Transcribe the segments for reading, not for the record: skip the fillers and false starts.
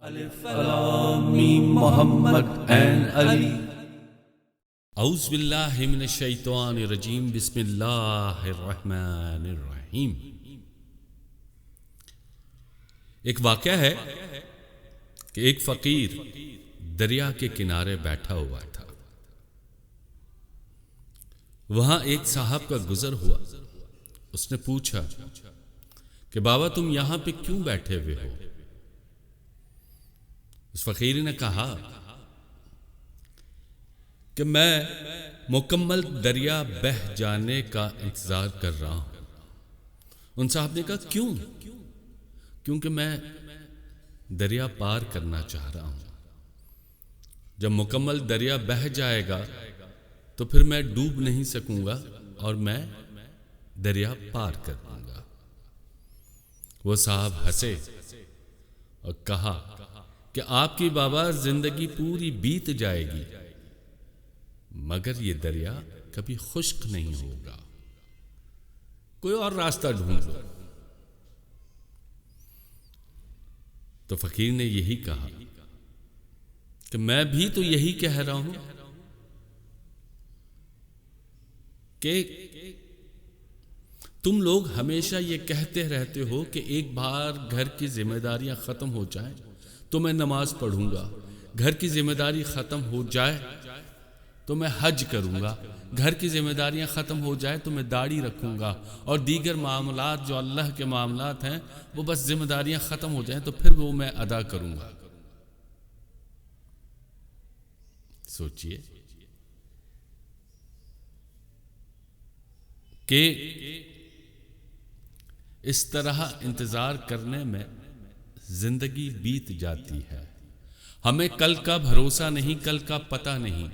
الف لام میم محمد and علی. اعوذ باللہ من الشیطان الرجیم بسم اللہ الرحمن الرحیم. ایک واقعہ ہے کہ ایک فقیر دریا کے کنارے بیٹھا ہوا تھا. وہاں ایک صاحب کا گزر ہوا. اس نے پوچھا کہ بابا تم یہاں پہ کیوں بیٹھے ہوئے ہو؟ اس فقیر نے کہا کہ میں مکمل دریا بہہ جانے کا انتظار کر رہا ہوں. ان صاحب نے کہا کیوں؟ کیونکہ میں دریا پار کرنا چاہ رہا ہوں. جب مکمل دریا بہہ جائے گا تو پھر میں ڈوب نہیں سکوں گا اور میں دریا پار کر دوں گا. وہ صاحب ہنسے اور کہا کہ آپ کی بابا زندگی پوری بیت جائے گی مگر یہ دریا کبھی خشک نہیں ہوگا. کوئی اور راستہ ڈھونڈ لو. تو فقیر نے یہی کہا کہ میں بھی تو یہی کہہ رہا ہوں کہ تم لوگ ہمیشہ یہ کہتے رہتے ہو کہ ایک بار گھر کی ذمہ داریاں ختم ہو جائیں تو میں نماز پڑھوں گا، گھر کی ذمہ داری ختم ہو جائے تو میں حج کروں گا، گھر کی ذمہ داریاں ختم ہو جائے تو میں داڑھی رکھوں گا، اور دیگر معاملات جو اللہ کے معاملات ہیں وہ بس ذمہ داریاں ختم ہو جائیں تو پھر وہ میں ادا کروں گا. سوچئے کہ اس طرح انتظار کرنے میں زندگی بیت جاتی ہے. ہمیں کل کا بھروسہ نہیں، کل کا پتہ نہیں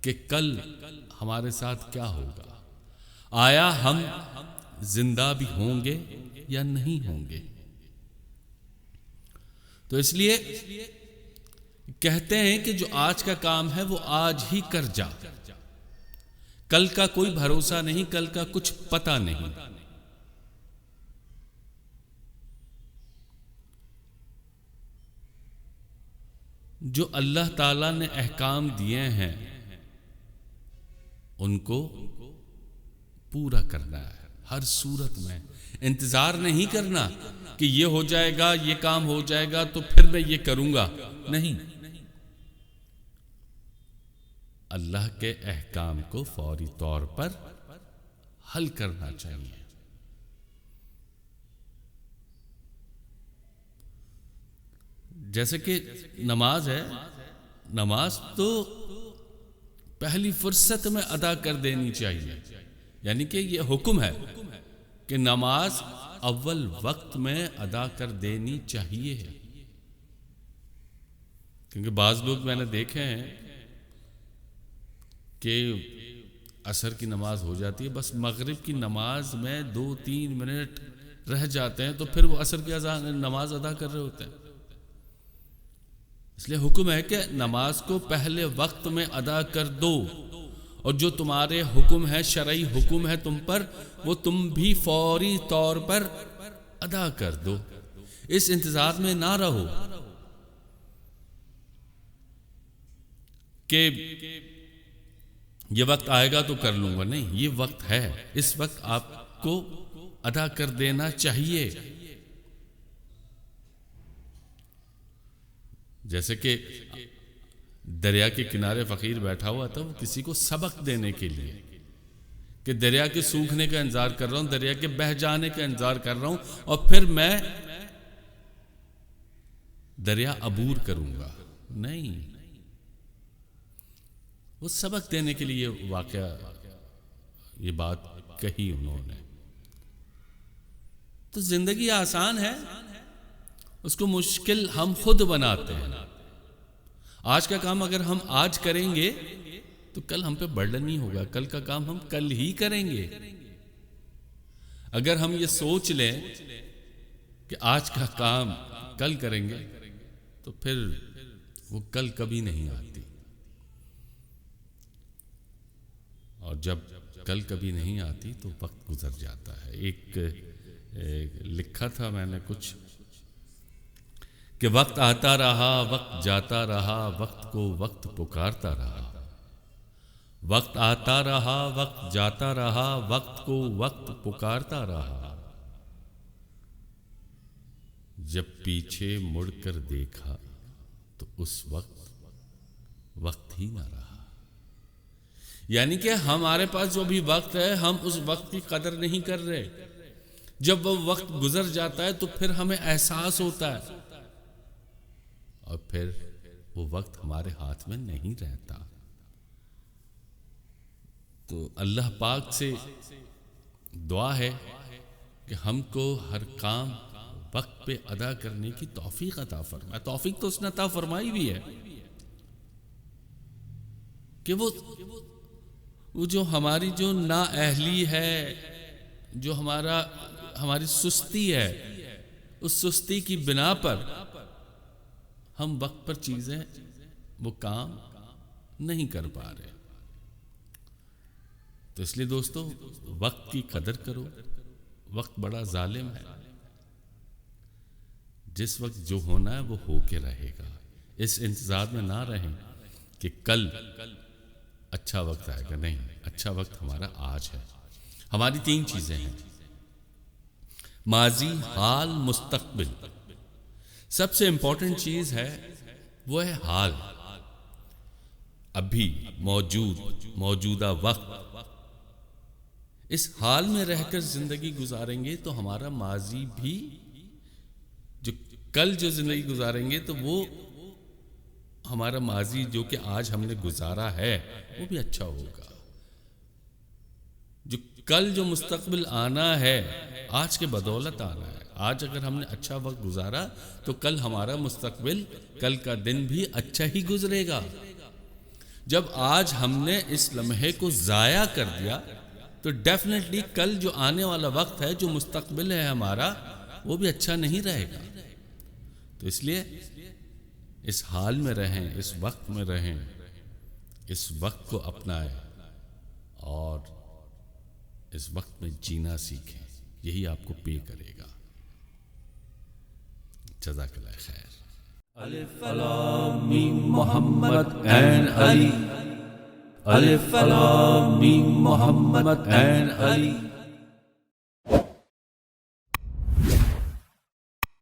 کہ کل ہمارے ساتھ کیا ہوگا. آیا ہم زندہ بھی ہوں گے یا نہیں ہوں گے؟ تو اس لیے کہتے ہیں کہ جو آج کا کام ہے وہ آج ہی کر جا. کل کا کوئی بھروسہ نہیں، کل کا کچھ پتہ نہیں. جو اللہ تعالیٰ نے احکام دیے ہیں ان کو پورا کرنا ہے. ہر صورت میں انتظار نہیں کرنا کہ یہ ہو جائے گا، یہ کام ہو جائے گا تو پھر میں یہ کروں گا. نہیں، اللہ کے احکام کو فوری طور پر حل کرنا چاہیے. جیسے کہ نماز ہے، نماز تو پہلی فرصت میں ادا کر دینی چاہیے. یعنی کہ یہ حکم ہے کہ نماز اول وقت میں ادا کر دینی چاہیے. کیونکہ بعض لوگ میں نے دیکھے ہیں کہ عصر کی نماز ہو جاتی ہے، بس مغرب کی نماز میں 2-3 منٹ رہ جاتے ہیں تو پھر وہ عصر کی نماز ادا کر رہے ہوتے ہیں. اس لیے حکم ہے کہ نماز کو پہلے وقت میں ادا کر دو، اور جو تمہارے حکم ہے، شرعی حکم ہے تم پر، وہ تم بھی فوری طور پر ادا کر دو. اس انتظار میں نہ رہو کہ یہ وقت آئے گا تو کر لوں گا. نہیں، یہ وقت ہے، اس وقت آپ کو ادا کر دینا چاہیے. جیسے کہ دریا کے کنارے فقیر بیٹھا ہوا تھا، وہ کسی کو سبق دینے کے لیے کہ دریا کے سوکھنے کا انتظار کر رہا ہوں، دریا کے بہہ جانے کا انتظار کر رہا ہوں، اور پھر میں دریا عبور کروں گا. نہیں، وہ سبق دینے کے لیے واقعہ یہ بات کہی انہوں نے. تو زندگی آسان ہے، اس کو مشکل ہم خود بناتے ہیں. آج کا کام اگر ہم آج کریں گے تو کل ہم پہ برڈن نہیں ہوگا، کل کا کام ہم کل ہی کریں گے. اگر ہم یہ سوچ لیں کہ آج کا کام کل کریں گے تو پھر وہ کل کبھی نہیں آتی. اور جب کل کبھی نہیں آتی تو وقت گزر جاتا ہے. ایک لکھا تھا میں نے کچھ کہ وقت آتا رہا وقت جاتا رہا وقت کو وقت پکارتا رہا، وقت آتا رہا وقت جاتا رہا وقت کو وقت پکارتا رہا، جب پیچھے مڑ کر دیکھا تو اس وقت وقت ہی نہ رہا۔ یعنی کہ ہمارے پاس جو بھی وقت ہے ہم اس وقت کی قدر نہیں کر رہے، جب وہ وقت گزر جاتا ہے تو پھر ہمیں احساس ہوتا ہے اور پھر وہ وقت ہمارے ہاتھ میں نہیں رہتا۔ تو اللہ پاک سے دعا ہے کہ ہم کو ہر کام وقت پہ ادا کرنے کی توفیق عطا فرمائے۔ توفیق تو اس نے عطا فرمائی بھی ہے کہ وہ جو ہماری جو نااہلی ہے، جو ہماری سستی ہے، اس سستی کی بنا پر ہم وقت پر چیزیں وہ کام نہیں کر پا رہے۔ تو اس لیے دوستو وقت کی قدر کرو، وقت بڑا ظالم ہے، جس وقت جو ہونا ہے وہ ہو کے رہے گا۔ اس انتظار میں نہ رہیں کہ کل اچھا وقت آئے گا، نہیں، اچھا وقت ہمارا آج ہے۔ ہماری 3 چیزیں ہیں، ماضی، حال، مستقبل۔ سب سے امپورٹنٹ چیز ہے وہ ہے حال، ابھی موجودہ وقت۔ اس حال میں رہ کر زندگی گزاریں گے تو ہمارا ماضی بھی، جو کل جو زندگی گزاریں گے تو وہ ہمارا ماضی جو کہ آج ہم نے گزارا ہے وہ بھی اچھا ہوگا۔ جو کل جو مستقبل آنا ہے آج کے بدولت آنا ہے۔ آج اگر ہم نے اچھا وقت گزارا تو کل ہمارا مستقبل، کل کا دن بھی اچھا ہی گزرے گا۔ جب آج ہم نے اس لمحے کو ضائع کر دیا تو ڈیفینیٹلی کل جو آنے والا وقت ہے، جو مستقبل ہے ہمارا، وہ بھی اچھا نہیں رہے گا۔ تو اس لیے اس حال میں رہیں، اس وقت میں رہیں، اس وقت کو اپنائیں اور اس وقت میں جینا سیکھیں، یہی آپ کو پے کرے گا۔ جزاک اللہ خیر۔ الف لام میم محمد اینڈ علی، الف لام میم محمد اینڈ علی۔